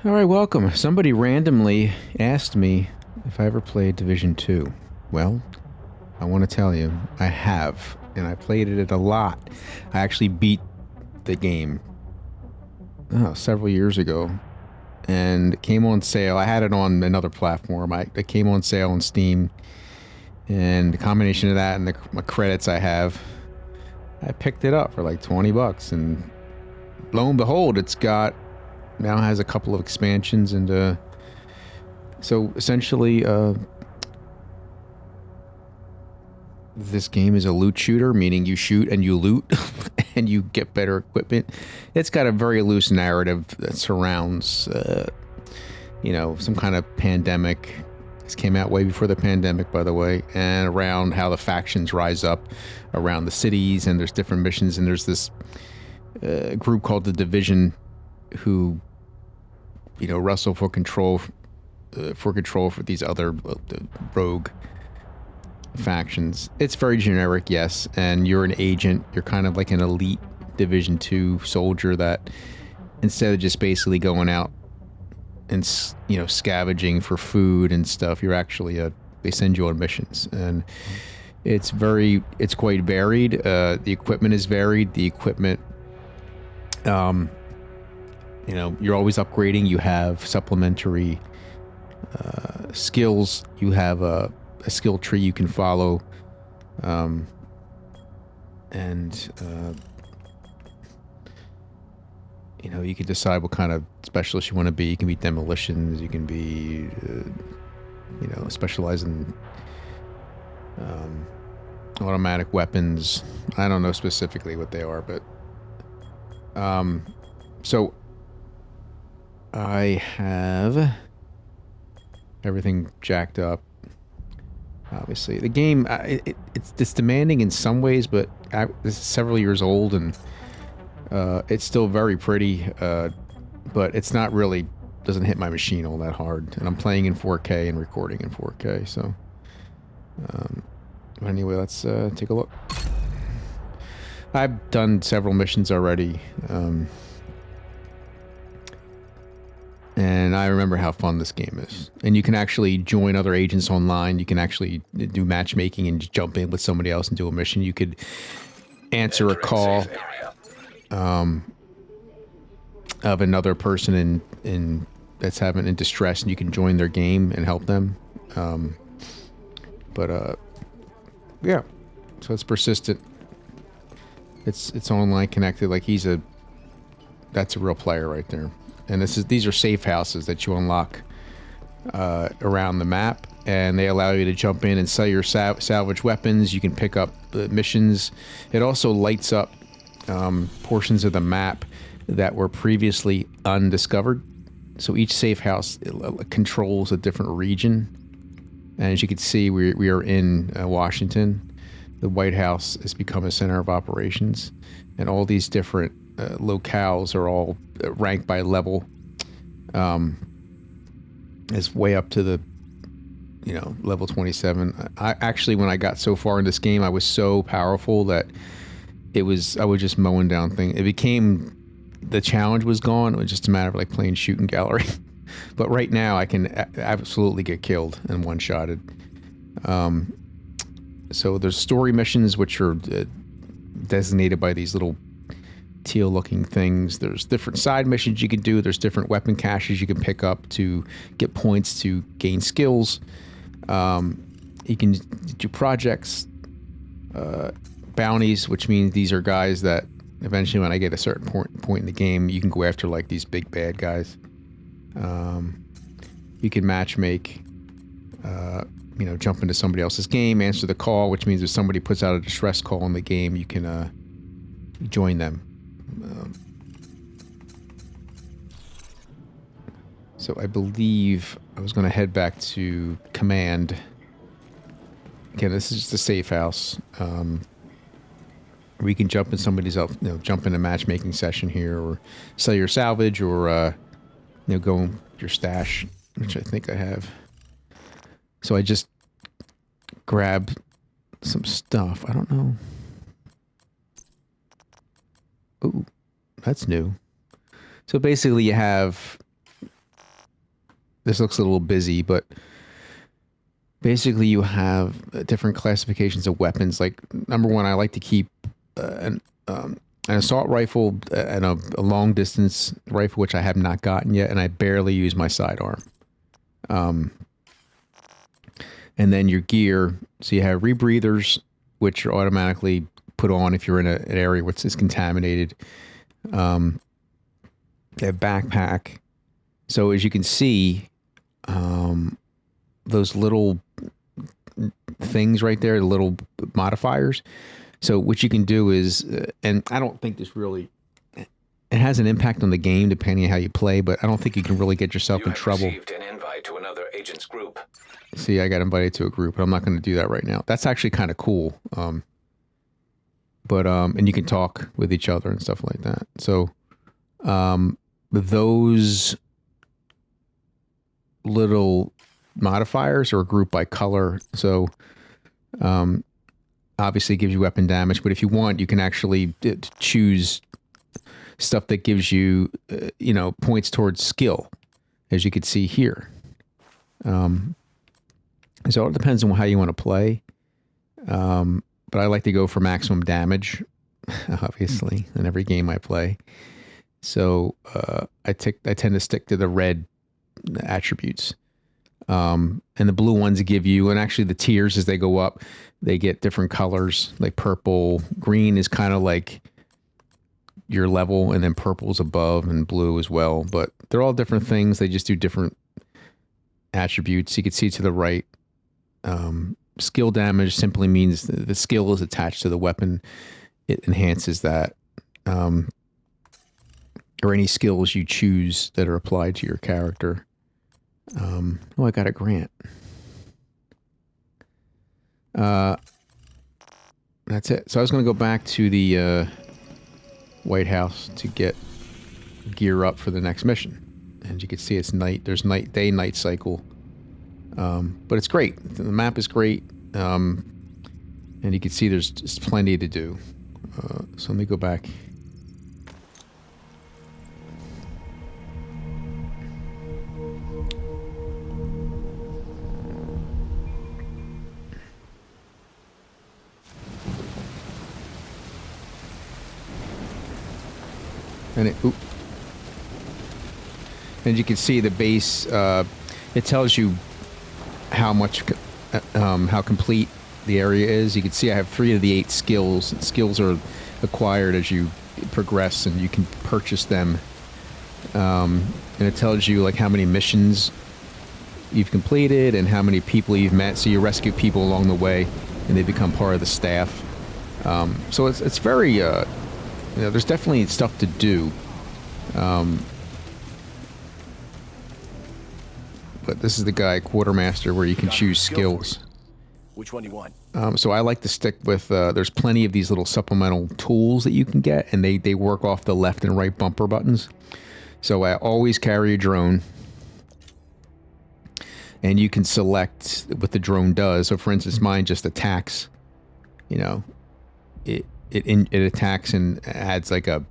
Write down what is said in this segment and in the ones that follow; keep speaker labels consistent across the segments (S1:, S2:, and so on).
S1: All right, welcome. Somebody randomly asked me if I ever played Division 2. Well, I want to tell you, I have, and I played it a lot. I actually beat the game several years ago, and it came on sale. I had it on another platform. It came on sale on Steam, and the combination of that and my credits I have, I picked it up for like 20 bucks, and lo and behold, now has a couple of expansions, and so essentially this game is a loot shooter, meaning you shoot and you loot and you get better equipment. It's got a very loose narrative that surrounds some kind of pandemic. This came out way before the pandemic, by the way, and around how the factions rise up around the cities, and there's different missions, and there's this group called the Division who wrestle for control for these other rogue factions. It's very generic, yes, and you're an agent. You're kind of like an elite Division 2 soldier that instead of just basically going out and scavenging for food and stuff, you're actually they send you on missions, and it's quite varied. The equipment is varied. The equipment you're always upgrading. You have supplementary skills. You have a skill tree you can follow, and you can decide what kind of specialist you want to be. You can be demolitions. You can be specialize in automatic weapons. I don't know specifically what they are, but so I have everything jacked up. Obviously, the game it's demanding in some ways, but this is several years old, and it's still very pretty. But it's not really doesn't hit my machine all that hard, and I'm playing in 4K and recording in 4K. So, anyway, let's take a look. I've done several missions already. And I remember how fun this game is. And you can actually join other agents online. You can actually do matchmaking and jump in with somebody else and do a mission. You could answer a call of another person that's in distress, and you can join their game and help them. Yeah. So it's persistent. It's online connected. Like that's a real player right there. And these are safe houses that you unlock around the map, and they allow you to jump in and sell your salvage weapons. You can pick up missions. It also lights up portions of the map that were previously undiscovered. So each safe house controls a different region. And as you can see, we are in Washington. The White House has become a center of operations, and all these different locales are all ranked by level. It's way up to the level 27. I actually, when I got so far in this game, I was so powerful that I was just mowing down things. It became the challenge was gone. It was just a matter of like playing shooting gallery. But right now I can absolutely get killed and one-shotted. So there's story missions which are designated by these little teal looking things. There's different side missions you can do. There's different weapon caches you can pick up to get points to gain skills. You can do projects, bounties, which means these are guys that eventually when I get a certain point in the game, you can go after like these big bad guys. You can match make, jump into somebody else's game, answer the call, which means if somebody puts out a distress call in the game, you can join them. So I believe I was going to head back to command. Again, this is just a safe house. Where you can jump in somebody's jump in a matchmaking session here, or sell your salvage, or go your stash, which I think I have. So I just grabbed some stuff. I don't know. Ooh, that's new. So basically you have this looks a little busy, but basically you have different classifications of weapons. Like number one, I like to keep an assault rifle and a long distance rifle, which I have not gotten yet, and I barely use my sidearm. And then your gear, so you have rebreathers, which are automatically put on if you're in an area which is contaminated. You have backpack. So as you can see, those little things right there, the little modifiers. So what you can do is, and I don't think this really, it has an impact on the game depending on how you play, but I don't think you can really get yourself in trouble. You have received an invite to another agent's group. See, I got invited to a group, but I'm not going to do that right now. That's actually kind of cool. And you can talk with each other and stuff like that. So, those little modifiers are grouped by color. So, obviously it gives you weapon damage, but if you want, you can actually choose stuff that gives you, points towards skill, as you can see here. So it depends on how you want to play. But I like to go for maximum damage, obviously, in every game I play. So I tend to stick to the red attributes. And the blue ones give you, and actually the tiers as they go up, they get different colors, like purple. Green is kind of like your level, and then purple is above, and blue as well. But they're all different things. They just do different attributes. You can see to the right, skill damage simply means the skill is attached to the weapon. It enhances that. Or any skills you choose that are applied to your character. I got a grant. That's it. So I was going to go back to the White House to get gear up for the next mission. And you can see it's night. There's day, night cycle. But it's great. The map is great. And you can see there's just plenty to do. So let me go back. And and you can see the base, it tells you how much, how complete the area is. You can see I have 3 of the 8 skills. Skills are acquired as you progress, and you can purchase them. And it tells you like how many missions you've completed and how many people you've met. So you rescue people along the way, and they become part of the staff. So it's very, there's definitely stuff to do. But this is the guy, Quartermaster, where you can choose skills.
S2: Which one do you want?
S1: So I like to stick with, there's plenty of these little supplemental tools that you can get, and they work off the left and right bumper buttons. So I always carry a drone, and you can select what the drone does. So for instance, mine just attacks, it attacks and adds like a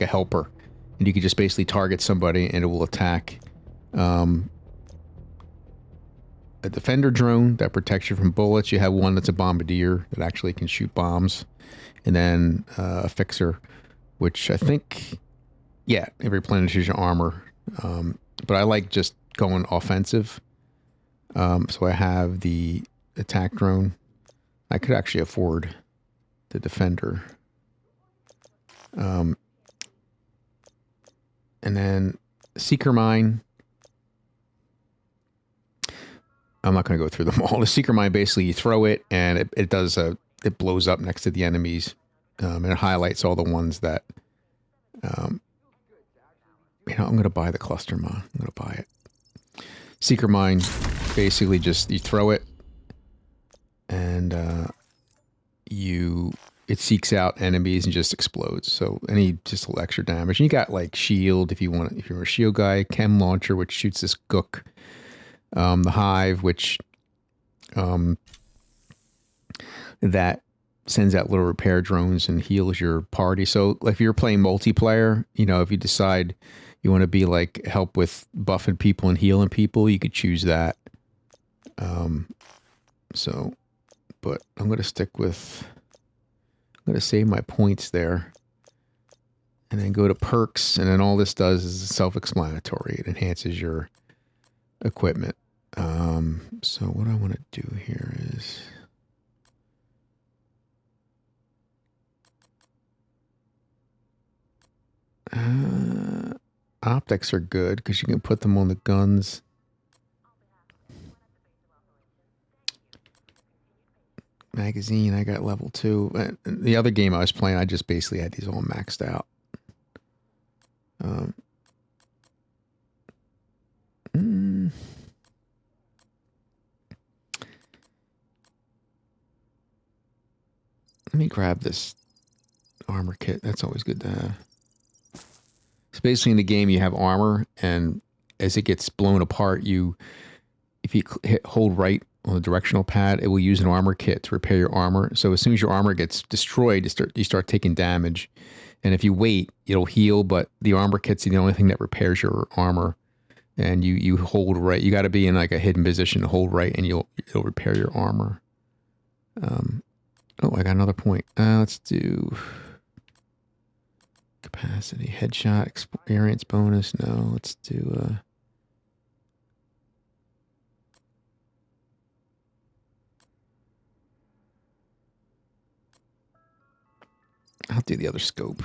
S1: helper, and you can just basically target somebody and it will attack. A defender drone that protects you from bullets. You have one that's a bombardier that actually can shoot bombs, and then a fixer, which I think, it replenishes your armor. But I like just going offensive. So I have the attack drone. I could actually afford the defender. And then Seeker Mine. I'm not going to go through them all. The Seeker Mine, basically you throw it and it does it blows up next to the enemies. And it highlights all the ones that, I'm going to buy the cluster mine. I'm going to buy it. Seeker Mine, basically just, you throw it and, it seeks out enemies and just explodes. So just a little extra damage. And you got like shield if you're a shield guy, chem launcher, which shoots this gook. The Hive, which that sends out little repair drones and heals your party. So like if you're playing multiplayer, if you decide you want to be like help with buffing people and healing people, you could choose that. So, but I'm going to stick with, I'm going to save my points there and then go to perks. And then all this does is self-explanatory. It enhances your equipment. So what I want to do here is, optics are good because you can put them on the guns. Magazine, I got level 2. The other game I was playing, I just basically had these all maxed out. Let me grab this armor kit. That's always good to have. So basically in the game you have armor, and as it gets blown apart, if you hold right on the directional pad, it will use an armor kit to repair your armor. So as soon as your armor gets destroyed, you start taking damage. And if you wait, it'll heal, but the armor kit's the only thing that repairs your armor. And you hold right. You got to be in like a hidden position to hold right, and it'll repair your armor. Oh, I got another point. Let's do capacity, headshot, experience bonus. No, let's do I'll do the other scope.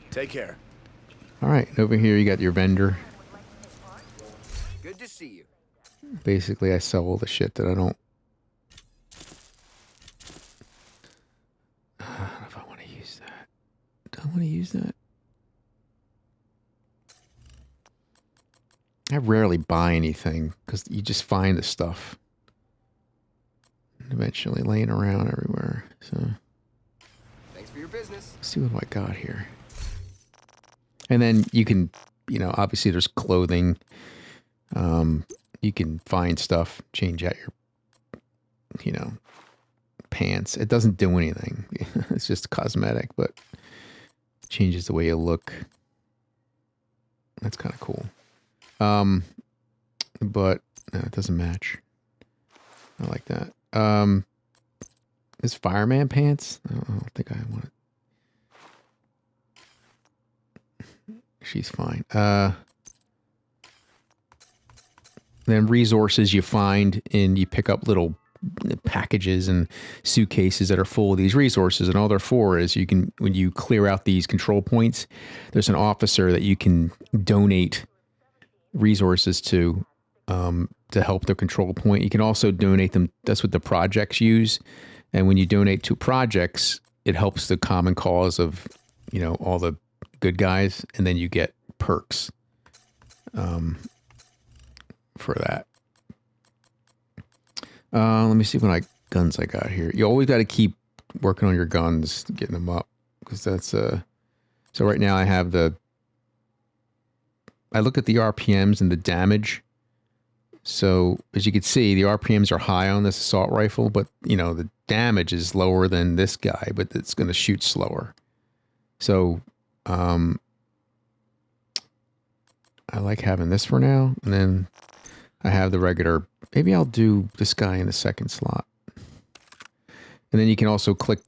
S2: Take care.
S1: All right, over here you got your vendor.
S2: Good to see you.
S1: Basically, I sell all the shit that I don't. I don't know if I want to use that. Do I want to use that? I rarely buy anything because you just find the stuff eventually laying around everywhere. So,
S2: thanks for your business.
S1: Let's see what I got here. And then you can, obviously there's clothing. You can find stuff, change out your, pants. It doesn't do anything. It's just cosmetic, but it changes the way you look. That's kind of cool. But no, it doesn't match. I like that. This fireman pants? I don't think I want it. She's fine. Then resources you find, and you pick up little packages and suitcases that are full of these resources, and all they're for is when you clear out these control points, there's an officer that you can donate resources to help their control point. You can also donate them. That's what the projects use. And when you donate to projects, it helps the common cause of, all the good guys. And then you get perks for that. Let me see what guns I got here. You always got to keep working on your guns, getting them up, because that's so right now I look at the RPMs and the damage. So as you can see, the RPMs are high on this assault rifle, but the damage is lower than this guy, but it's going to shoot slower. So I like having this for now, and then I have the regular. Maybe I'll do this guy in the second slot. And then you can also click,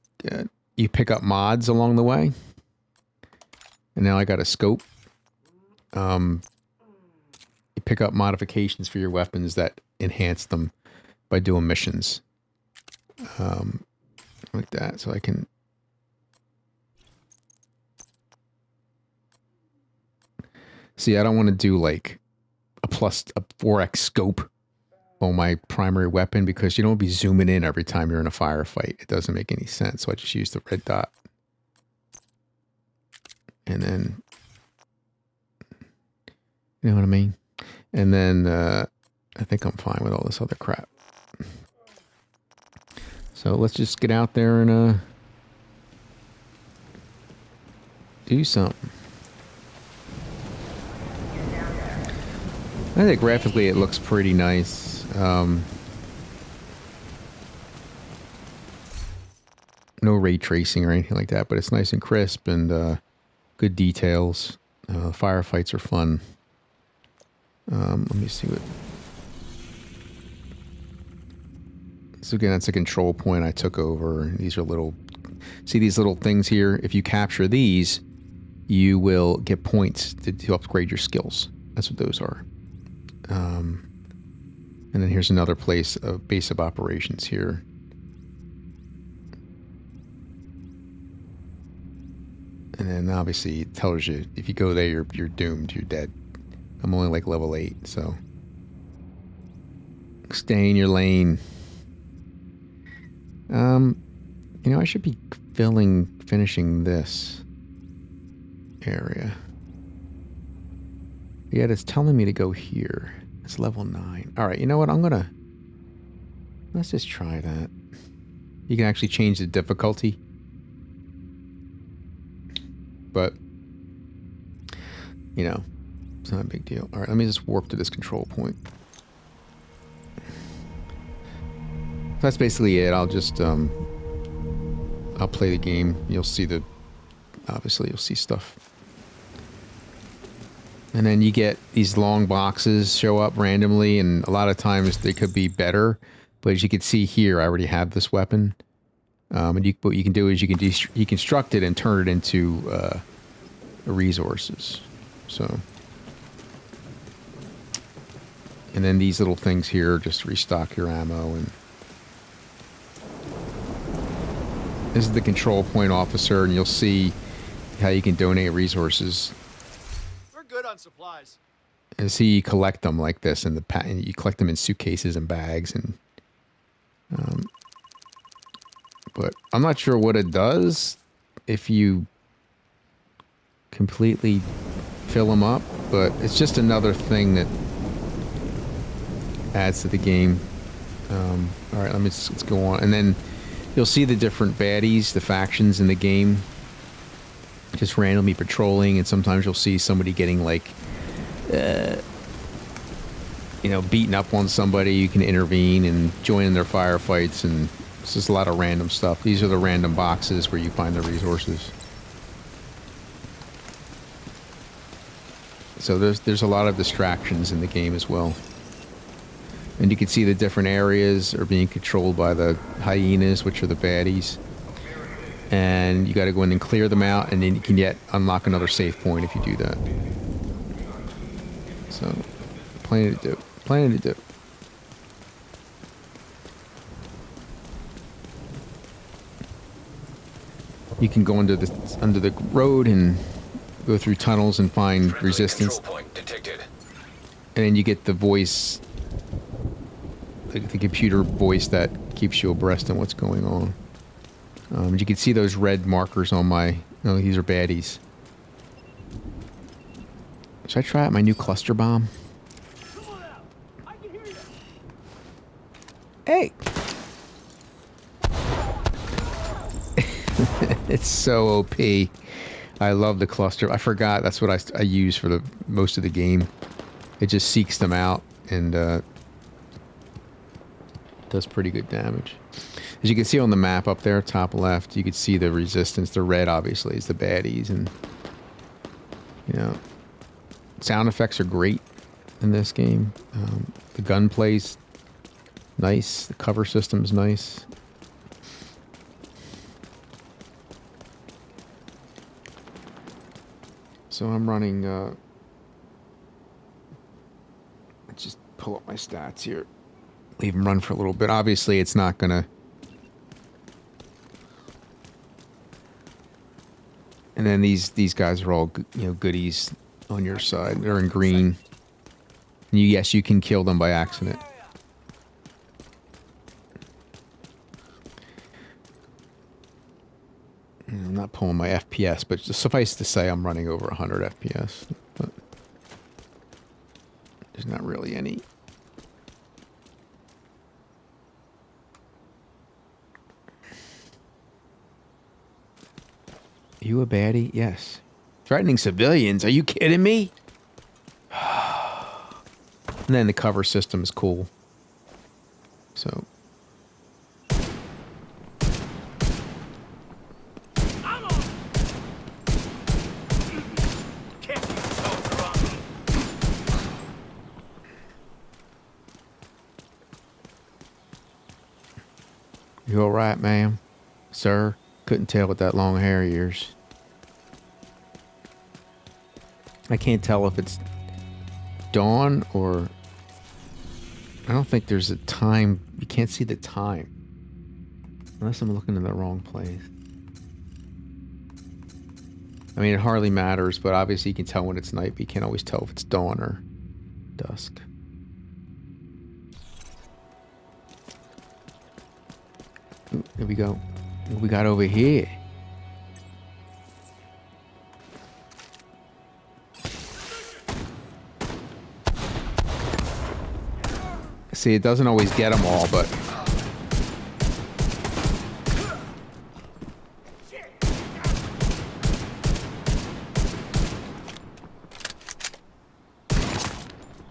S1: you pick up mods along the way. And now I got a scope. You pick up modifications for your weapons that enhance them by doing missions. Like that. So I can. See, I don't want to do like a 4x scope on my primary weapon, because you don't be zooming in every time you're in a firefight. It doesn't make any sense. So I just use the red dot. And then, you know what I mean? And then I think I'm fine with all this other crap. So let's just get out there and do something. I think graphically it looks pretty nice. No ray tracing or anything like that, but it's nice and crisp, and Good details. Firefights are fun. Let me see what... So again, that's a control point I took over. These are little... See these little things here? If you capture these, you will get points to upgrade your skills. That's what those are. And then here's another place, a base of operations here. And then obviously it tells you if you go there, you're doomed. You're dead. I'm only like level 8, so stay in your lane. You know, I should be finishing this area. Yet it's telling me to go here. It's level 9. All right, you know what? Let's just try that. You can actually change the difficulty. But, you know, it's not a big deal. All right, let me just warp to this control point. That's basically it. I'll just, I'll play the game. You'll see obviously you'll see stuff. And then you get these long boxes show up randomly, and a lot of times they could be better. But as you can see here, I already have this weapon. And what you can do is you can construct it and turn it into resources. So, and then these little things here just restock your ammo. And this is the control point officer, and you'll see how you can donate resources.
S3: We're good on supplies.
S1: And see, you collect them like this in and you collect them in suitcases and bags, and but I'm not sure what it does if you completely fill them up, but it's just another thing that adds to the game. All right, let's go on, and then you'll see the different baddies, the factions in the game, just randomly patrolling, and sometimes you'll see somebody getting like, you know, beating up on somebody. You can intervene and join in their firefights, and it's just a lot of random stuff. These are the random boxes where you find the resources. So there's a lot of distractions in the game as well. And you can see the different areas are being controlled by the hyenas, which are the baddies. And you got to go in and clear them out, and then you can unlock another save point if you do that. So, plenty to do. Plenty to do. You can go under the road and go through tunnels and find resistance.
S2: Point detected.
S1: And then you get the voice, the computer voice that keeps you abreast of what's going on. You can see those red markers on these are baddies. Should I try out my new cluster bomb? Hey! It's so OP. I love the cluster. I forgot that's what I use for most of the game. It just seeks them out and does pretty good damage. As you can see on the map up there, top left, you can see the resistance. The red, obviously, is the baddies, and you know, sound effects are great in this game. The gunplay's nice. The cover system's nice. So I'm running. Let's just pull up my stats here. Leave them run for a little bit. Obviously, it's not gonna. And then these guys are all goodies on your side. They're in green. And yes, you can kill them by accident. I'm not pulling my FPS, but just suffice to say I'm running over 100 FPS. But there's not really any. You a baddie? Yes. Threatening civilians? Are you kidding me? And then the cover system is cool. So. You all right, ma'am? Sir? Couldn't tell with that long hair of yours. I can't tell if it's dawn or... I don't think there's a time. You can't see the time. Unless I'm looking in the wrong place. I mean, it hardly matters, but obviously you can tell when it's night, but you can't always tell if it's dawn or dusk. Ooh, there we go. What we got over here? See, it doesn't always get them all, but...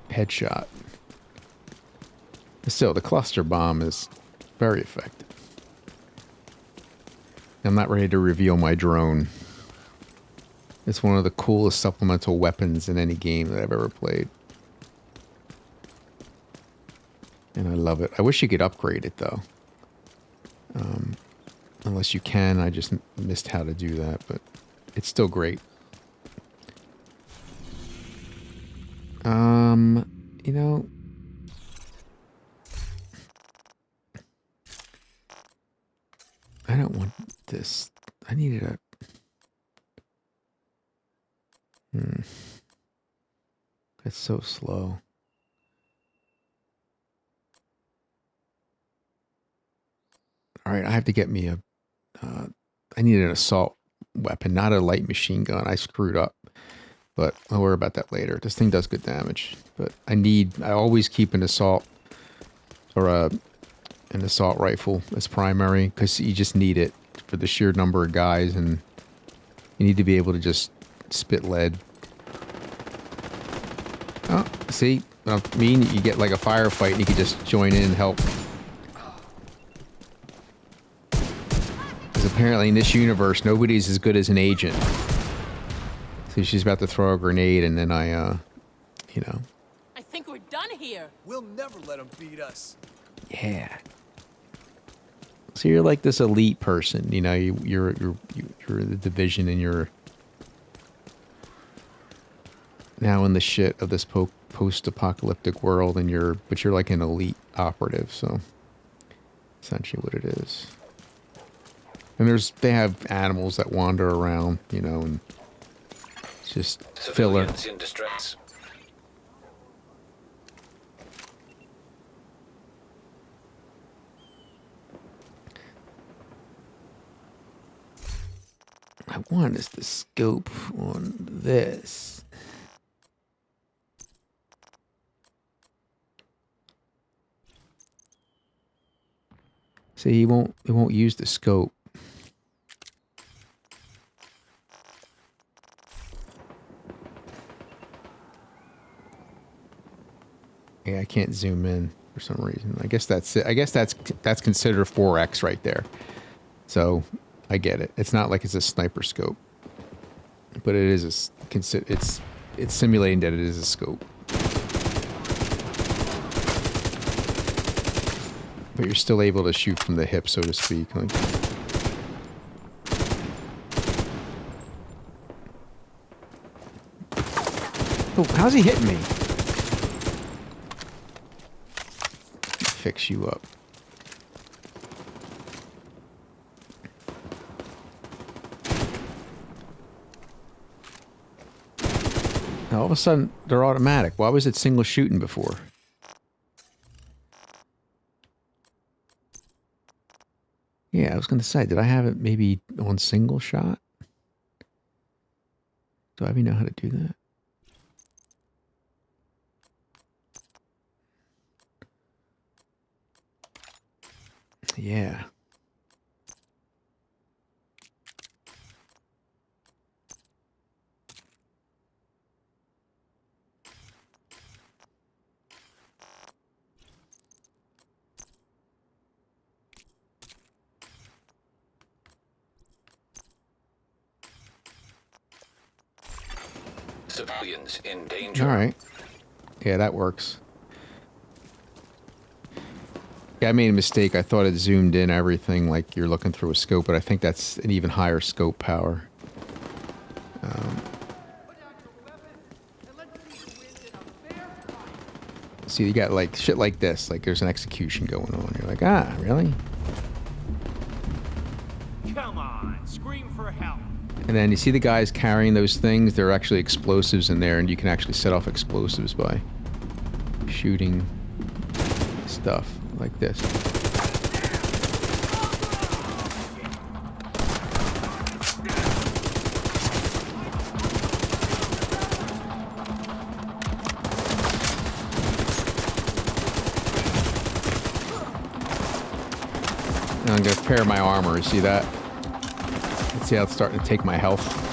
S1: Headshot. Still, the cluster bomb is very effective. I'm not ready to reveal my drone. It's one of the coolest supplemental weapons in any game that I've ever played. And I love it. I wish you could upgrade it, though. Unless you can. I just missed how to do that, but it's still great. You know... I don't want this. I needed a... It's so slow. Alright, I have to get me a... I need an assault weapon, not a light machine gun. I screwed up. But I'll worry about that later. This thing does good damage. But I always keep an assault... Or an assault rifle as primary. Because you just need it for the sheer number of guys. And you need to be able to just spit lead. Oh, see? I mean, you get like a firefight and you can just join in and help. Because apparently in this universe, nobody's as good as an agent. So she's about to throw a grenade and then you know.
S4: I think we're done here.
S3: We'll never let them beat us.
S1: Yeah. So you're like this elite person, you know, you're the Division and you're now in the shit of this post-apocalyptic world and but you're like an elite operative, so essentially what it is. And they have animals that wander around, you know, and it's just filler.
S5: Civilians in distress.
S1: I want is the scope on this. See, it won't use the scope. Yeah, I can't zoom in for some reason. I guess that's it. I guess that's considered 4X right there. So I get it. It's not like it's a sniper scope, but it is it's simulating that it is a scope. But you're still able to shoot from the hip, so to speak. Like, oh, how's he hitting me? Fix you up. Now, all of a sudden, they're automatic. Why was it single shooting before? Yeah, I was going to say, did I have it maybe on single shot? Do I even know how to do that? Yeah.
S5: Civilians in danger.
S1: All right. Yeah, that works. Yeah, I made a mistake. I thought it zoomed in everything like you're looking through a scope, but I think that's an even higher scope power. See, you got like shit like this. Like there's an execution going on. You're like, ah, really?
S5: Come on, scream for help.
S1: And then you see the guys carrying those things. There are actually explosives in there, and you can actually set off explosives by shooting stuff like this. And I'm going to repair my armor. You see that? See how it's starting to take my health.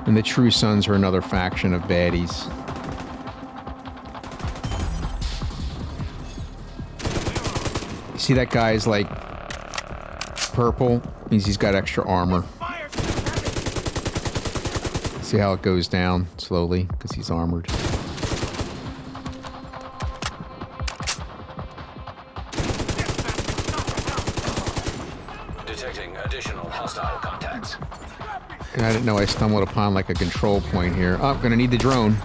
S1: And the True Sons are another faction of baddies. See that guy's like purple? Means he's got extra armor. See how it goes down slowly because he's armored.
S6: Detecting additional hostile contacts.
S1: And I didn't know I stumbled upon like a control point here. Oh, I'm gonna need the drone.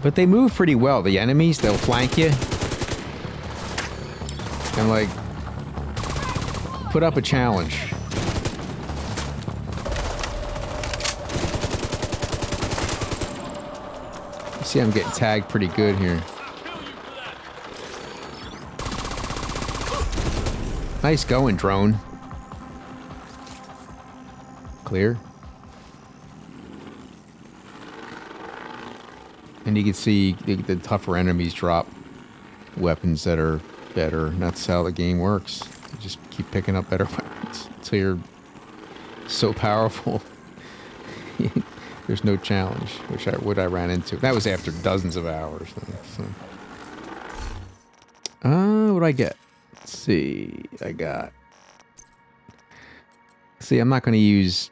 S1: But they move pretty well. The enemies, they'll flank you. And like, put up a challenge. You see I'm getting tagged pretty good here. Nice going, drone. Clear. And you can see the tougher enemies drop weapons that are better. And that's how the game works. You just keep picking up better weapons until you're so powerful. There's no challenge, which I ran into. That was after dozens of hours. So. What do I get? Let's see. See, I'm not going to use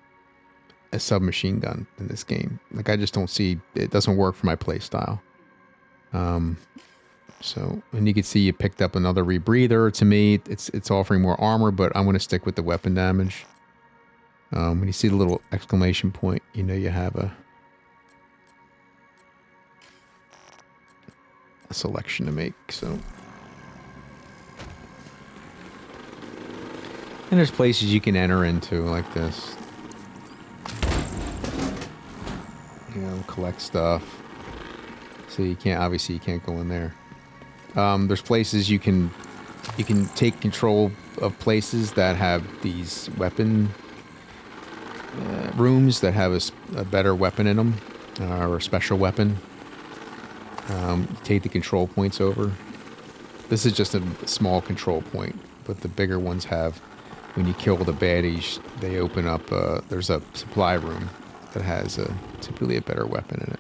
S1: a submachine gun in this game. Like, I just don't see, it doesn't work for my play style. So, and you can see you picked up another rebreather. To me, it's offering more armor, but I'm going to stick with the weapon damage. When you see the little exclamation point, you know you have a selection to make, so. And there's places you can enter into like this. You know, collect stuff. So you can't, obviously you can't go in there. There's places you can take control of places that have these weapon rooms that have a better weapon in them, or a special weapon. Take the control points over. This is just a small control point, but the bigger ones have, when you kill the baddies, they open up, there's a supply room that has typically a better weapon in it.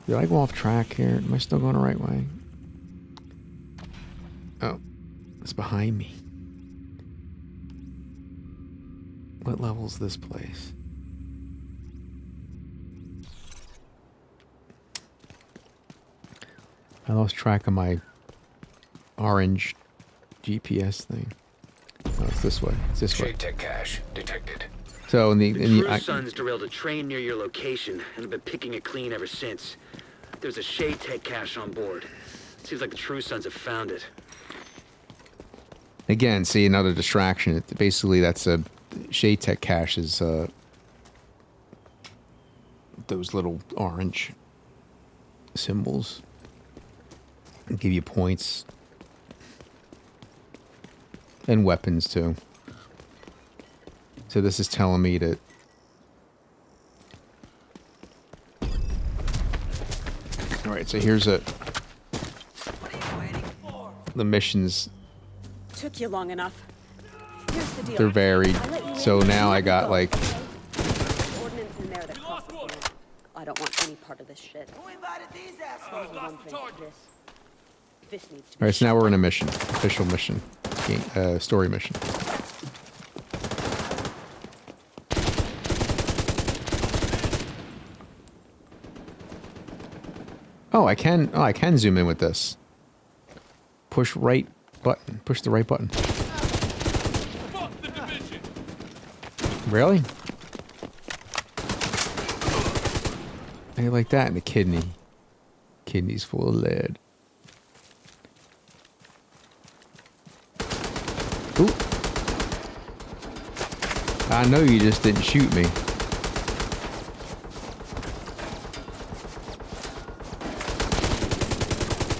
S1: Did I go off track here? Am I still going the right way? Oh, it's behind me. What level is this place? I lost track of my orange GPS thing. Oh, it's this way. It's this way.
S6: Tech cache detected.
S1: So in the
S7: True Sons derailed a train near your location and have been picking it clean ever since. There's a Tech cache on board. Seems like the True Sons have found it.
S1: Again, see, another distraction. Basically, that's a Tech cache is those little orange symbols. It'll give you points. And weapons too. So this is telling me that alright, so here's the missions.
S8: Took you long enough. Here's the deal.
S1: They're varied.
S8: I let you
S1: So
S8: in,
S1: now
S8: you
S1: I got
S8: go,
S1: like
S8: okay? Ordnance in there that complicated. I don't want any part of this shit. Who invited these assholes? This needs to be
S1: alright, so now we're in a mission. Official mission. Story mission. Oh, I can zoom in with this. Push right button. Push the right button.
S5: Fuck the division.
S1: Really? How you like that in the kidney? Kidney's full of lead. Ooh. I know you just didn't shoot me.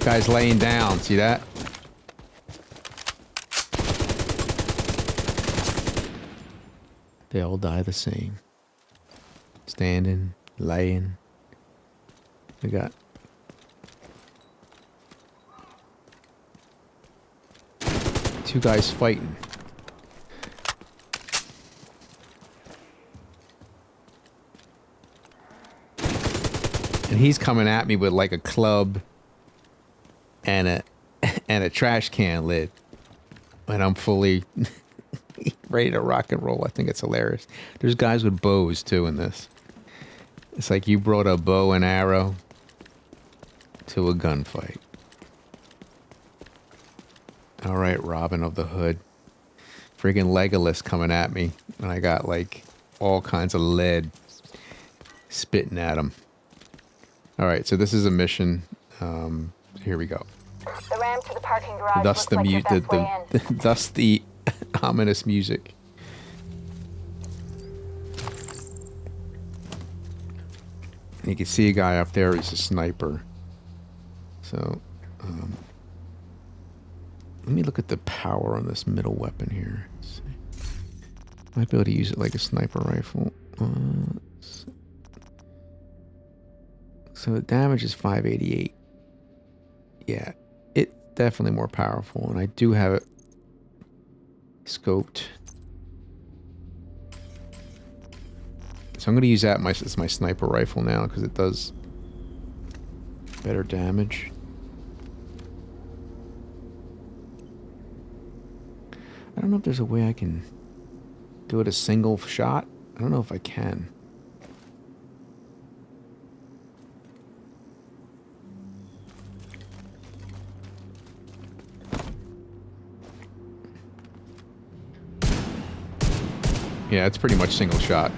S1: Guy's laying down, see that? They all die the same. Standing, laying. We got two guys fighting. And he's coming at me with like a club and a trash can lid. And I'm fully ready to rock and roll. I think it's hilarious. There's guys with bows too in this. It's like you brought a bow and arrow to a gunfight. All right, Robin of the Hood. Friggin' Legolas coming at me. And I got like all kinds of lead spitting at him. All right, so this is a mission. Here we go.
S9: The ramp to the parking garage
S1: Thus
S9: looks
S1: the
S9: like your best way in.
S1: thus the ominous music. You can see a guy up there. He's a sniper. So, let me look at the power on this middle weapon here. Let's see. Might be able to use it like a sniper rifle. So the damage is 588. Yeah, it's definitely more powerful, and I do have it scoped. So I'm going to use that as my sniper rifle now because it does better damage. I don't know if there's a way I can do it a single shot. I don't know if I can. Yeah, it's pretty much single shot.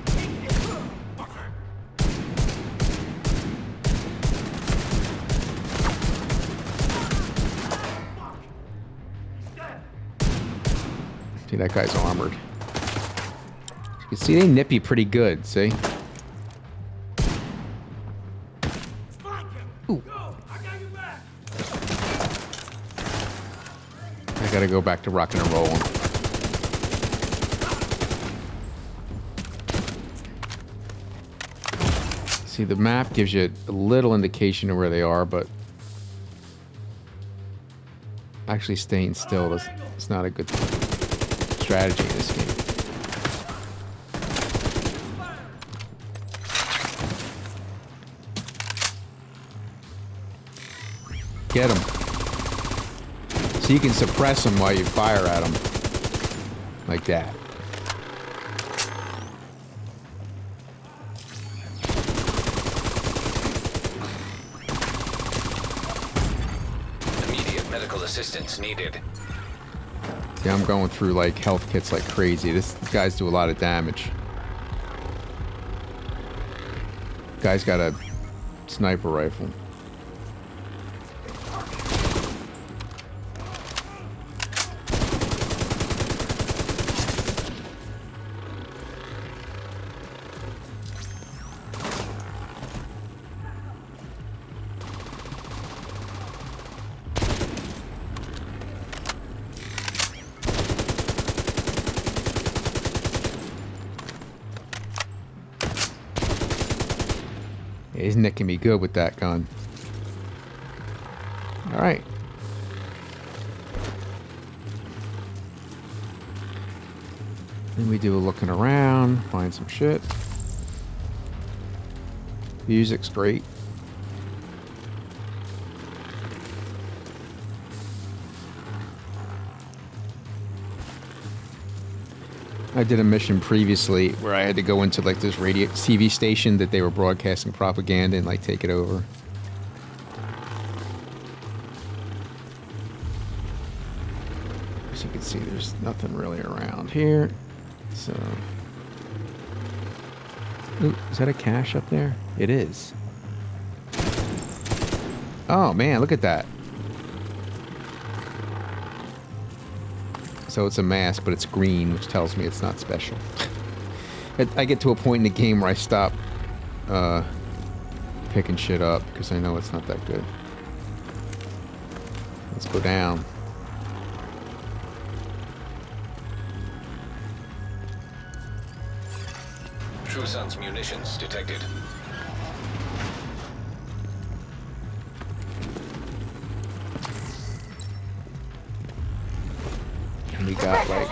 S1: See, that guy's armored. You can see they nip you pretty good, see? Ooh. I gotta go back to rocking and rolling. See, the map gives you a little indication of where they are, but actually staying still is it's not a good strategy in this game. Get them. So you can suppress them while you fire at them. Like that.
S6: Immediate medical assistance needed.
S1: See, I'm going through like health kits like crazy. These guys do a lot of damage. Guy's got a sniper rifle. Yeah, he's nicking me good with that gun. All right. Then we do a looking around, find some shit. Music's great. I did a mission previously where I had to go into like this radio TV station that they were broadcasting propaganda and like take it over. As you can see, there's nothing really around here. So, ooh, is that a cache up there? It is. Oh man, look at that. So it's a mask, but it's green, which tells me it's not special. I get to a point in the game where I stop picking shit up because I know it's not that good. Let's go down.
S6: True Sun's munitions detected.
S1: And we got like...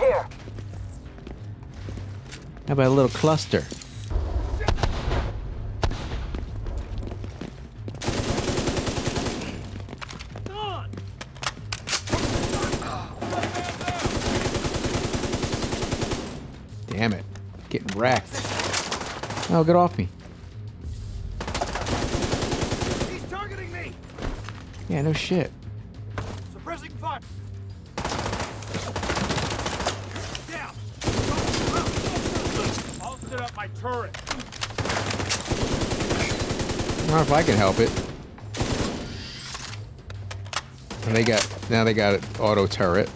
S1: How about a little cluster? Damn it. Getting wrecked. Oh, get off me.
S3: He's targeting me.
S1: Yeah, no shit.
S3: Suppressing fire. Down.
S5: I'll set up my turret.
S1: I don't know if I can help it. And now they got it auto turret.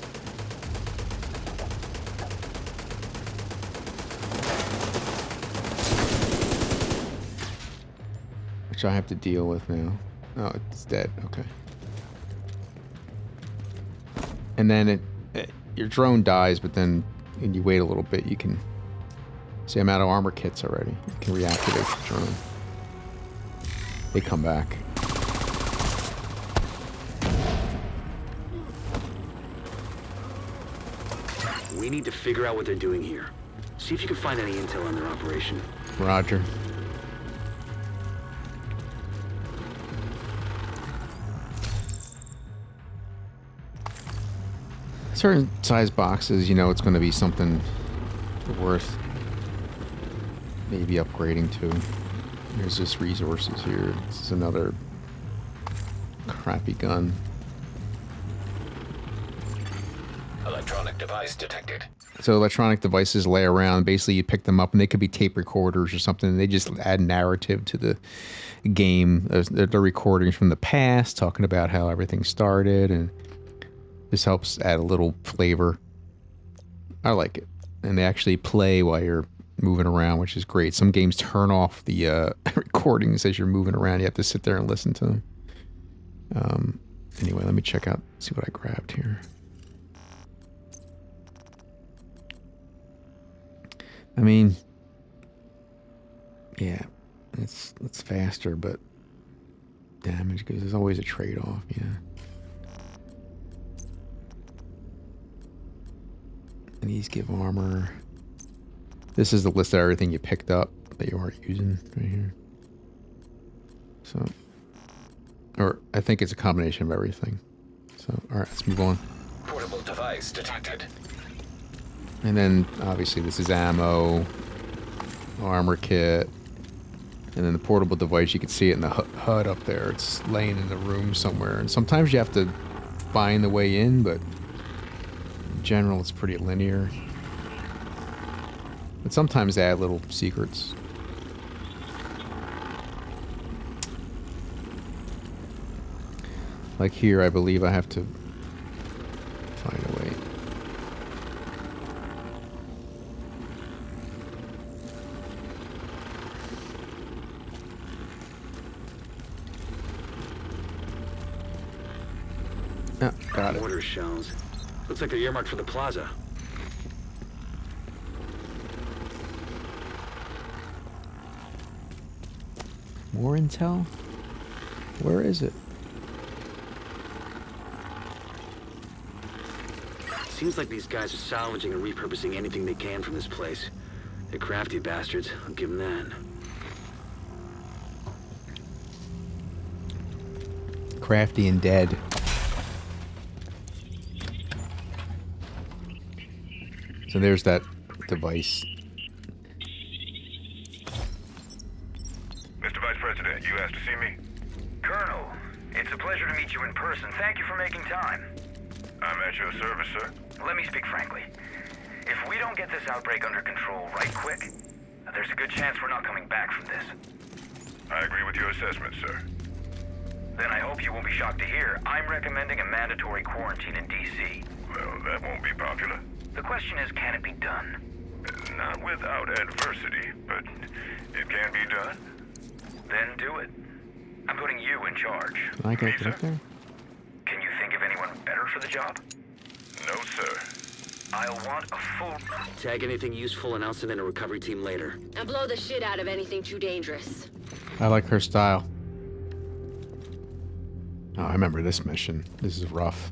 S1: Which I have to deal with now. Oh, it's dead. Okay. And then your drone dies, but then when you wait a little bit, you can... See, I'm out of armor kits already. You can reactivate the drone. They come back.
S7: We need to figure out what they're doing here. See if you can find any intel on their operation.
S1: Roger. Certain size boxes, you know, it's going to be something worth maybe upgrading to. There's just resources here. This is another crappy gun.
S6: Electronic device detected.
S1: So electronic devices lay around. Basically, you pick them up, and they could be tape recorders or something. They just add narrative to the game. They're recordings from the past, talking about how everything started, and this helps add a little flavor. I like it. And they actually play while you're moving around, which is great. Some games turn off the recordings as you're moving around. You have to sit there and listen to them. Anyway, let me check out, see what I grabbed here. I mean, yeah, it's faster, but damage, because there's always a trade-off, yeah. And these give armor. This is the list of everything you picked up that you aren't using right here. So, or I think it's a combination of everything. So, all right, let's move on.
S6: Portable device detected.
S1: And then obviously this is ammo, armor kit, and then the portable device. You can see it in the HUD up there. It's laying in the room somewhere. And sometimes you have to find the way in, but in general, it's pretty linear. But sometimes they add little secrets. Like here, I believe I have to find a way. Oh, got it.
S7: Mortar shells. Looks like they're earmarked for the plaza.
S1: More intel? Where is it?
S7: Seems like these guys are salvaging and repurposing anything they can from this place. They're crafty bastards, I'll give them that.
S1: Crafty and dead. So there's that device.
S10: Mr. Vice President, you asked to see me?
S11: Colonel, it's a pleasure to meet you in person. Thank you for making time.
S10: I'm at your service, sir.
S11: Let me speak frankly. If we don't get this outbreak under control right quick, there's a good chance we're not coming back from this.
S10: I agree with your assessment, sir.
S11: Then I hope you won't be shocked to hear I'm recommending a mandatory quarantine in D.C.
S10: Well, that won't be popular.
S11: The question is, can it be done?
S10: Not without adversity, but it can be done.
S11: Then do it. I'm putting you in charge.
S1: Can I get up there?
S11: Can you think of anyone better for the job?
S10: No, sir.
S11: I'll want a full...
S7: Tag anything useful, announce it in a recovery team later.
S8: And blow the shit out of anything too dangerous.
S1: I like her style. Oh, I remember this mission. This is rough.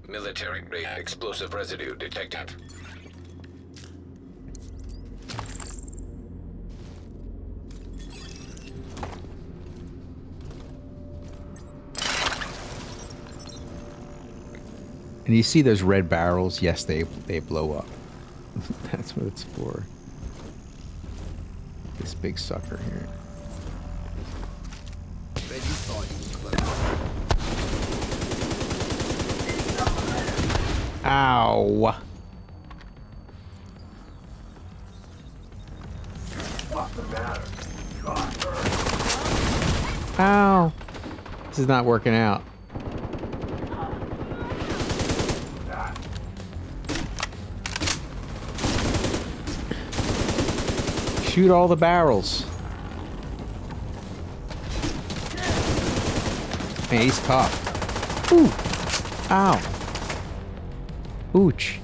S6: Military-grade explosive residue detected.
S1: And you see those red barrels? Yes, they blow up. That's what it's for. This big sucker here.
S2: Bet you thought you was clever.
S1: Ow! Ow! This is not working out. Shoot all the barrels. Hey, he's tough. Ooh! Ow! Ooch.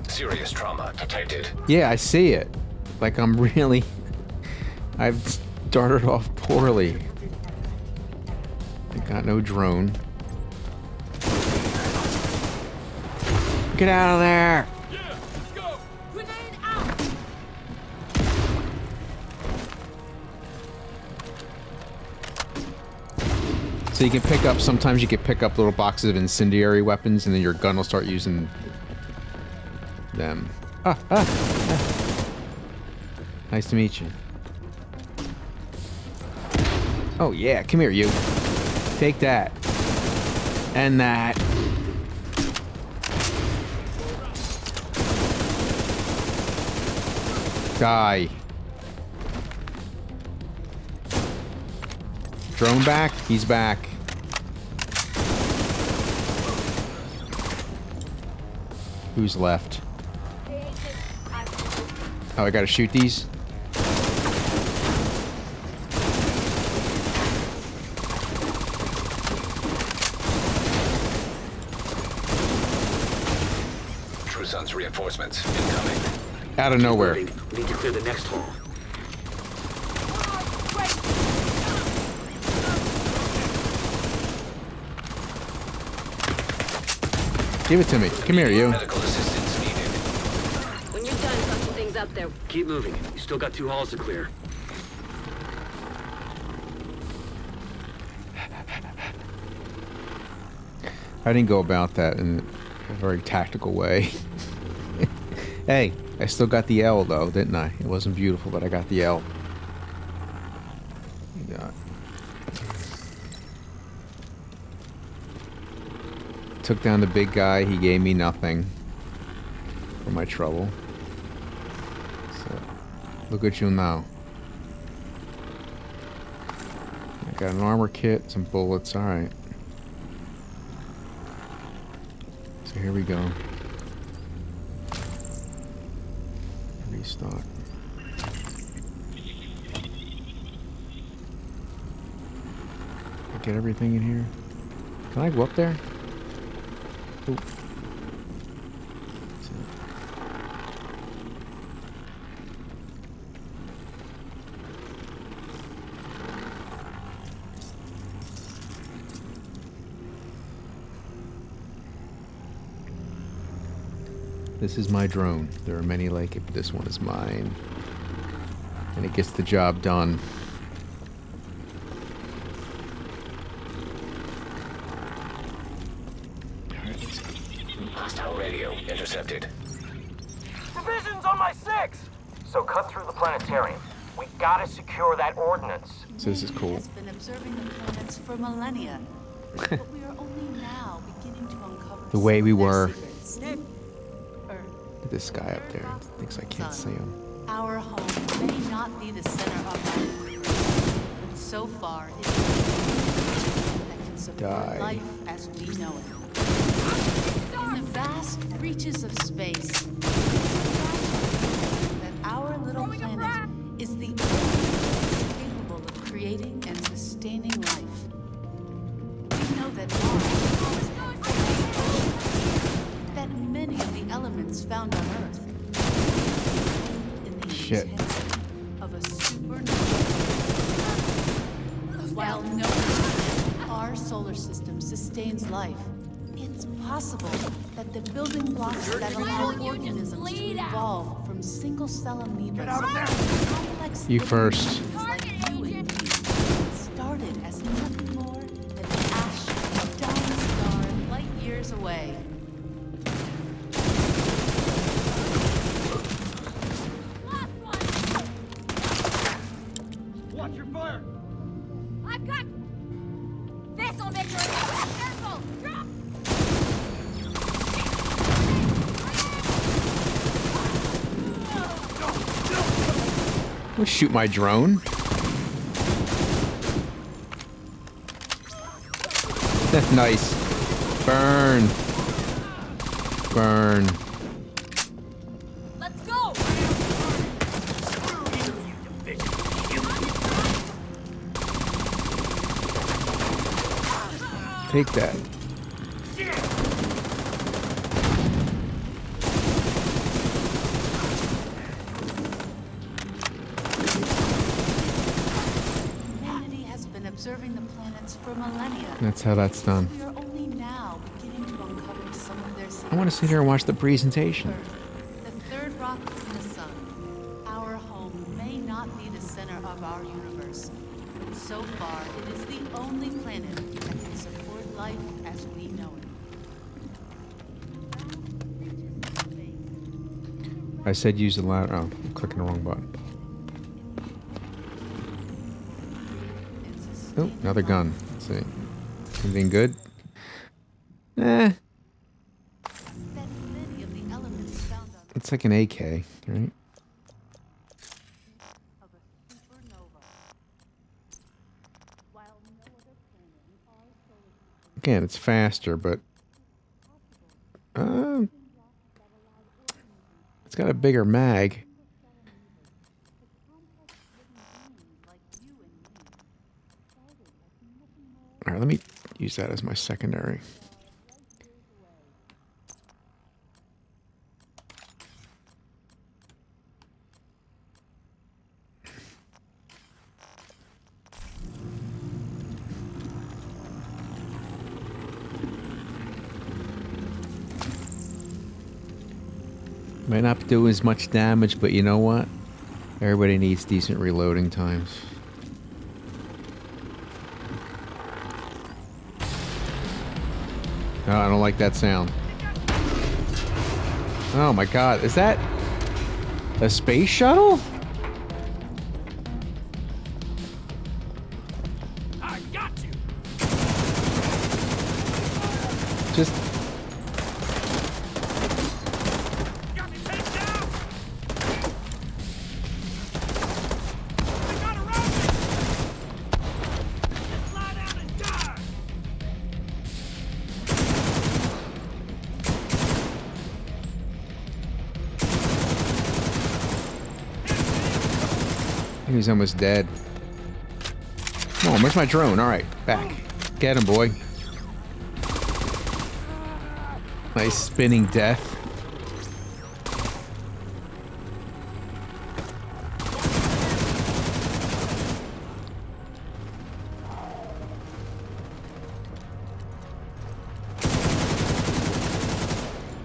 S6: Serious trauma detected.
S1: Yeah, I see it. Like I'm really... I've started off poorly. I got no drone. Get out of there!
S5: Yeah, let's go.
S4: Grenade out!
S1: So you can pick up, sometimes you can pick up little boxes of incendiary weapons and then your gun will start using them. Nice to meet you. Oh yeah, come here you. Take that. And that. Die. Drone back? He's back. Who's left? Oh, I gotta shoot these?
S6: True Sun's reinforcements incoming.
S1: Out of nowhere.
S7: We need to clear the next hall.
S1: Give it to me. Come here, you.
S6: Medical assistance needed.
S8: When you're done fucking things up there,
S7: Keep moving. You still got 2 halls to clear.
S1: I didn't go about that in a very tactical way. Hey, I still got the L though, didn't I? It wasn't beautiful, but I got the L. Yeah. Took down the big guy. He gave me nothing for my trouble. So, look at you now. I got an armor kit, some bullets. All right. So here we go. Restock. Get everything in here. Can I go up there? Ooh. This is my drone. There are many like it, but this one is mine. And it gets the job done.
S6: Hostile radio intercepted.
S11: Division's on my 6! So cut through the planetarium. We gotta secure that ordnance.
S1: So this is cool.
S4: Has been observing the planets for millennia, but we are only now beginning to uncover
S1: The way we
S4: some of
S1: were.
S4: their secrets.
S1: Look at this guy up there. Thinks I can't see him.
S4: Our home may not be the center of our universe, but so far it is that can support
S1: Die.
S4: life as we know it. In the vast reaches of space, that our little planet is the only capable of creating and sustaining life. We know that Mars that many of the elements found on Earth in the
S1: Shit.
S4: intensity of a supernova. While no our solar system sustains life, it's possible that the building blocks that allow organisms to evolve from single-cell amoebas to complex
S1: You
S4: living
S1: first.
S4: beings like you and me started as nothing more than the ash of a dying star light years away.
S3: Watch your fire!
S9: I've got... This'll make her... Careful! Drop!
S1: Don't shoot my drone. Nice. Burn. Burn.
S9: Let's go!
S1: Take that.
S4: Humanity has been observing the planets for millennia.
S1: That's how that's done.
S4: We are only now beginning to uncover some of their secrets.
S1: I want to sit here and watch the presentation.
S4: Earth, the third rock from the sun. Our home may not be the center of our universe, but so far it is the only planet that can support life as we know it.
S1: I said use the ladder. Oh, I'm clicking the wrong button. Oh, another gun. Let's see. Anything good? Eh.
S4: That many of the elements found on
S1: It's like an AK, right?
S4: of a supernova. While no other planet in our solar system
S1: Again, it's faster, but it's got a bigger mag. All right, let me use that as my secondary. Might not do as much damage, but you know what? Everybody needs decent reloading times. No, I don't like that sound. Oh my god, is that a space shuttle?
S3: I got you!
S1: Just
S3: Got me pinned down! They got around me! Just lie down and die!
S1: he's almost dead. Come on, where's my drone? All right, back. Get him, boy. Nice spinning death.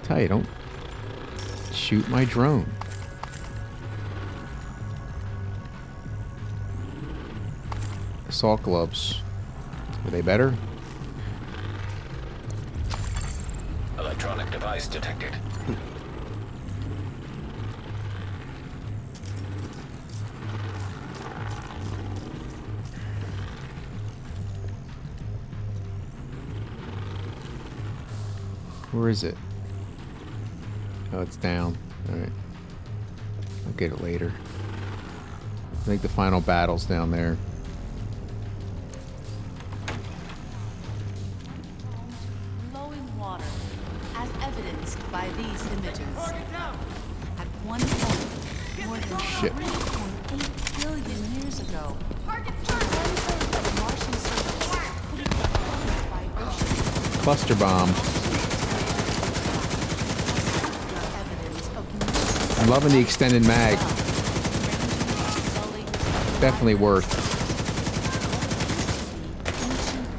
S1: Tell you, don't shoot my drone. Assault gloves. Are they better?
S6: Electronic device detected.
S1: Where is it? Oh, it's down. Alright. I'll get it later. I think the final battle's down there.
S4: Flowing water, as evidenced by these images. At one point, more than
S1: Shit.
S4: 3.8 billion years ago, one-third of the Martian surface could have been covered by ocean.
S1: Cluster bomb. I'm loving the extended mag. Definitely worth.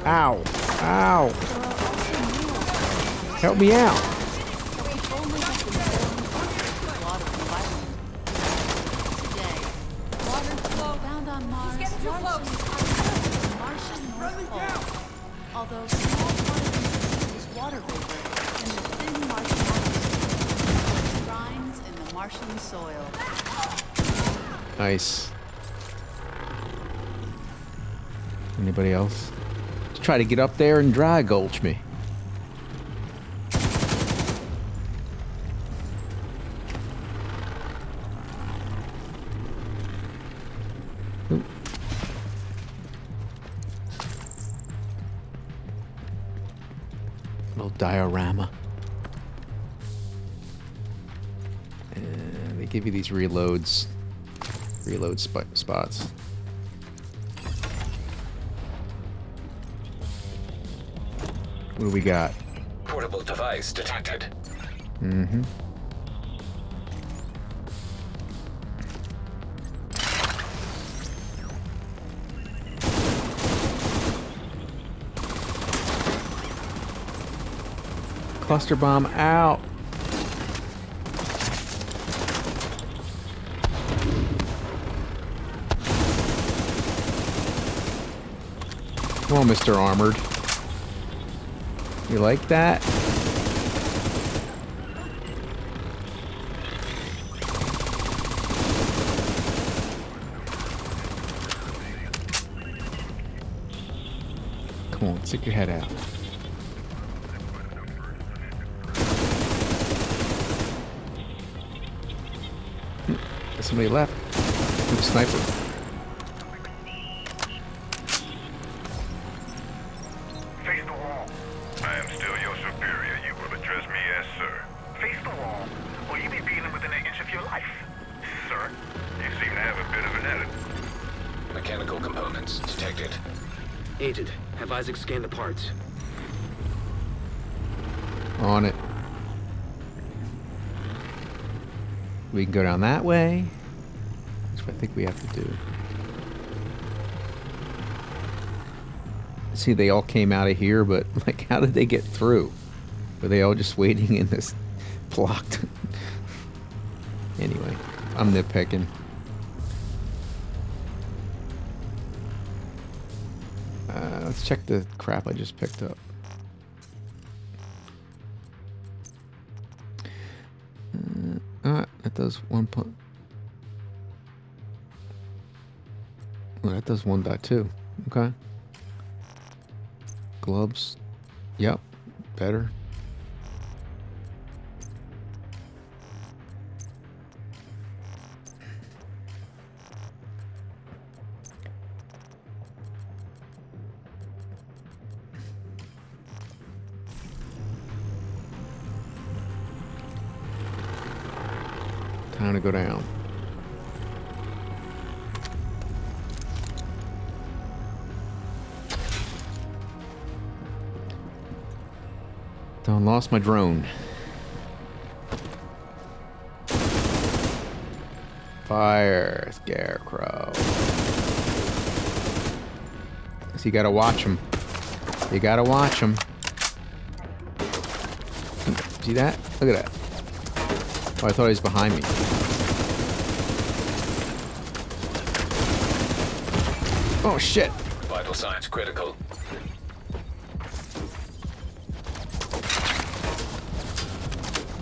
S1: Ow. Ow. Help me out.
S4: Although small quantities is water vapor in the thin Martian atmosphere, shrines in the Martian soil.
S1: Nice. Anybody else? Let's try to get up there and dry gulch me. Oop. Little diorama. And they give you these reload spots. What do we got?
S6: Portable device detected.
S1: Mm-hmm. Cluster bomb out. Come on, Mr. Armored. You like that? Come on, stick your head out. There's somebody left. Who's a sniper?
S10: Face the wall. I am still your superior. You will address me as sir. Face the wall, or you be dealing within an inch of your life, sir. You seem to have a bit of an attitude.
S6: Mechanical components detected.
S7: Agent, have Isaac scan the parts.
S1: On it. We can go down that way. That's what I think we have to do. See, they all came out of here, but like, how did they get through? Were they all just waiting in this blocked? Anyway, I'm nitpicking. Let's check the crap I just picked up. That does 1. Oh, that does 1.2. Okay. Gloves. Yep. Better. Time to go down. Done lost my drone. Fire, Scarecrow. So you gotta watch him. You gotta watch him. See that? Look at that. Oh, I thought he was behind me. Oh, shit.
S6: Vital signs critical.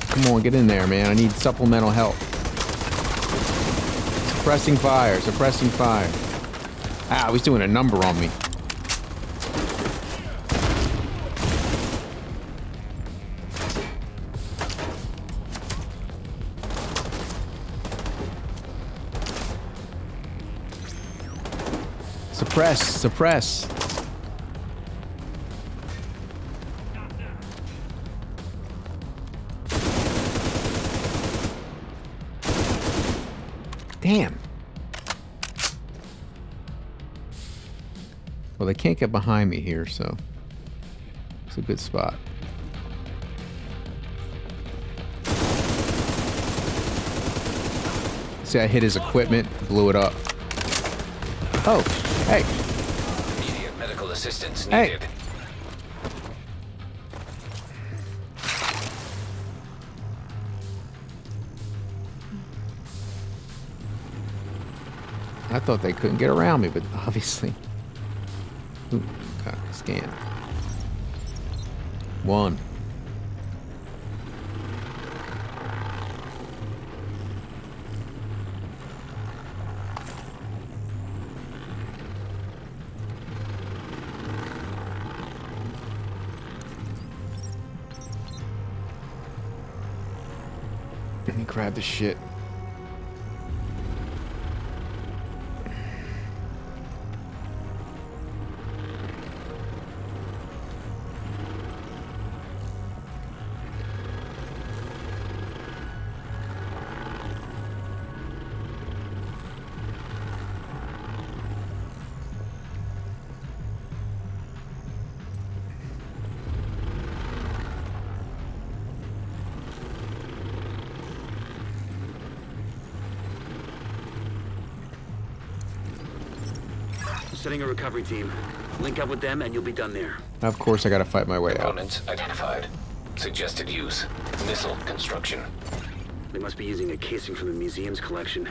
S1: Come on, get in there, man. I need supplemental help. Suppressing fire, suppressing fire. Ah, he's doing a number on me. Suppress, suppress. Damn. Well, they can't get behind me here, so it's a good spot. See, I hit his equipment, blew it up. Oh, hey.
S6: Immediate medical assistance needed.
S1: Hey. I thought they couldn't get around me, but obviously. Ooh, God, scan. 1. Let me grab the shit.
S7: Setting a recovery team. Link up with them and you'll be done there.
S1: Of course, I gotta fight my way out.
S6: Components identified. Suggested use. Missile construction.
S7: They must be using a casing from the museum's collection.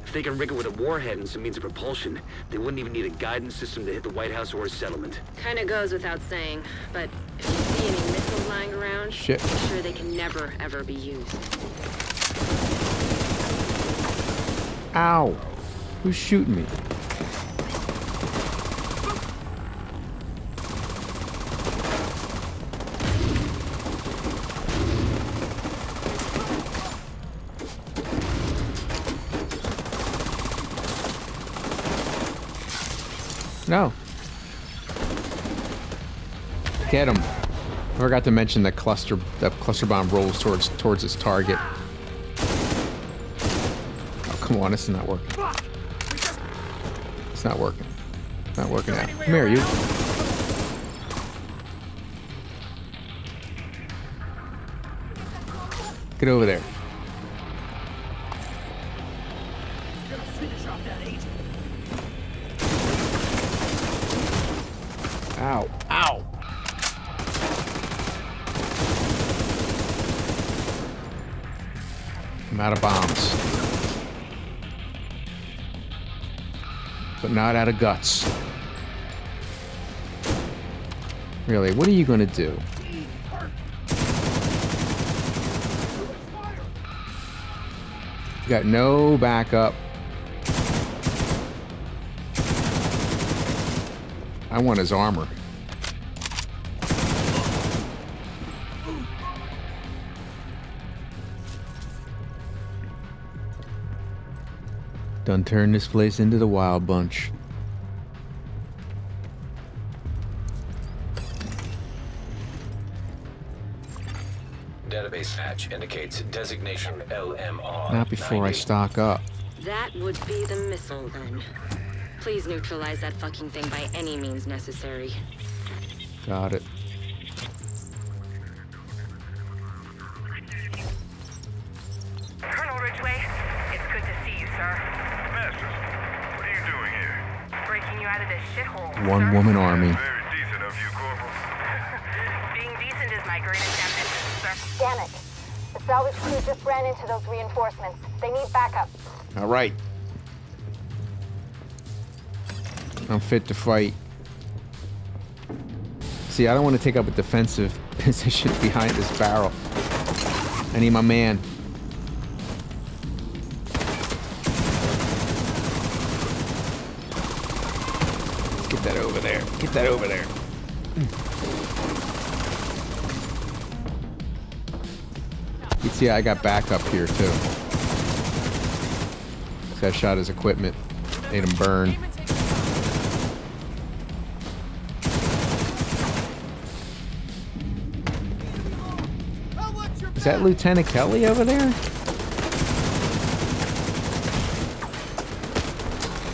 S7: If they can rig it with a warhead and some means of propulsion, they wouldn't even need a guidance system to hit the White House or a settlement.
S12: Kinda goes without saying, but if you see any missiles lying around,
S1: shit,
S12: make sure they can never, ever be used.
S1: Ow! Who's shooting me? No. Get him. I forgot to mention that cluster bomb rolls towards its target. Oh, come on, this is not working. It's not working. It's not working out. Come here, you. Get over there. Ow. Ow. I'm out of bombs. But not out of guts. Really, what are you gonna do? You got no backup. I want his armor. Done turn this place into the Wild Bunch.
S6: Database patch indicates designation LMR.
S1: Not before
S6: 90.
S1: I stock up.
S12: That would be the missile, then. Please neutralize that fucking thing by any means necessary.
S1: Got it.
S13: Colonel Ridgway, it's good to see you, sir.
S10: Masters, what are you doing here?
S13: Breaking you out of this shithole,
S1: One woman army.
S10: Very decent of you, Corporal.
S13: Being decent is my greatest ambition, sir. Damn it.
S14: The salvage crew just ran into those reinforcements. They need backup.
S1: All right. I'm fit to fight. See, I don't want to take up a defensive position behind this barrel. I need my man. Let's get that over there. Get that over there. You see, I got backup here too. This guy shot his equipment, made him burn. Is that Lieutenant Kelly over there?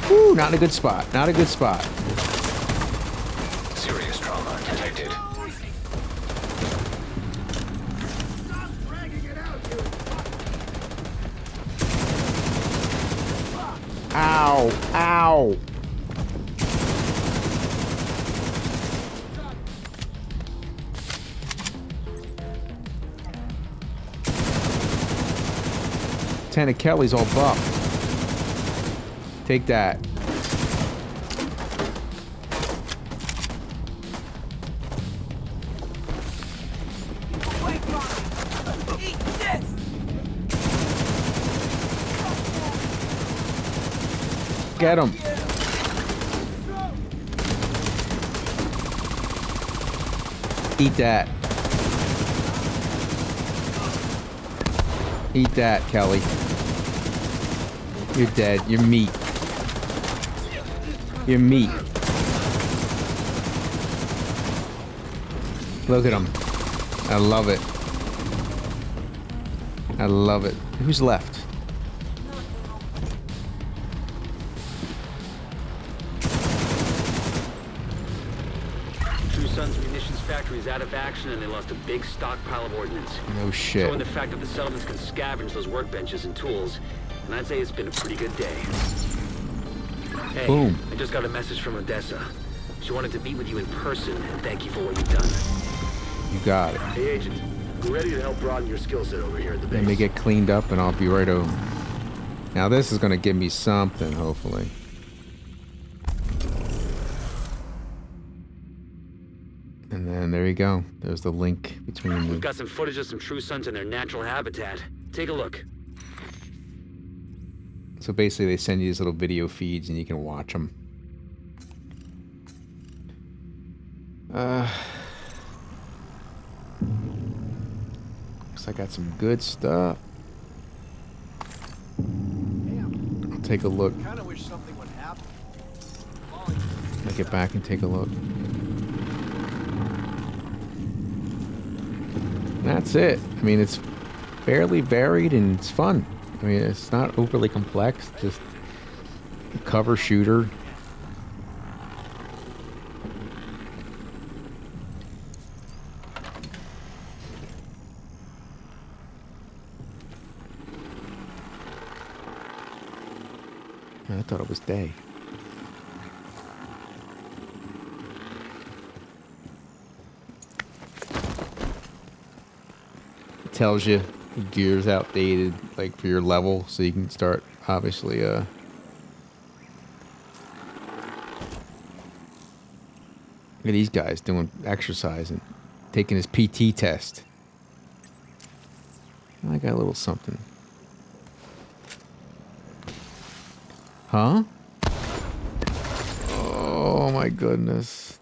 S1: Woo, not in a good spot. Not a good spot.
S6: Serious trauma detected.
S1: Ow! Ow! Lieutenant Kelly's all buff. Take that.
S3: Eat this!
S1: Get him. Eat that. Eat that, Kelly. You're dead. You're meat. You're meat. Look at him. I love it. I love it. Who's left?
S7: True Sun's munitions factory is out of action and they lost a big stockpile of ordnance.
S1: No shit.
S7: So in the fact that the settlements can scavenge those workbenches and tools, and I'd say it's been a pretty good day. Hey,
S1: boom.
S7: I just got a message from Odessa. She wanted to meet with you in person and thank you for what you've done.
S1: You got it.
S2: Hey, Agent. We're ready to help broaden your skill set over here at the base.
S1: Let me get cleaned up and I'll be right over. Now this is going to give me something, hopefully. And then there you go. There's the link between
S7: We've got some footage of some True Suns in their natural habitat. Take a look.
S1: So basically they send you these little video feeds and you can watch them. Looks like I got some good stuff. I'll take a look.
S2: Kind of wish something would happen.
S1: I'll get back and take a look. That's it. I mean, it's fairly varied and it's fun. I mean, it's not overly complex, just a cover shooter. I thought it was day. It tells you your gear's outdated, like for your level, so you can start obviously look at these guys doing exercise and taking his PT test. I got a little something. Huh? Oh my goodness.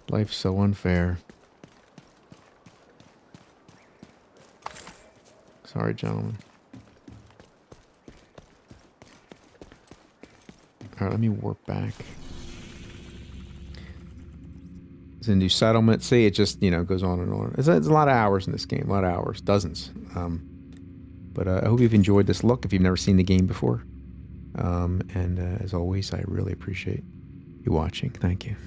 S1: Life's so unfair. Sorry, gentlemen. Alright, let me warp back. It's a new settlement. See, it just, goes on and on. It's a lot of hours in this game. A lot of hours. Dozens. But I hope you've enjoyed this look if you've never seen the game before. And as always, I really appreciate you watching. Thank you.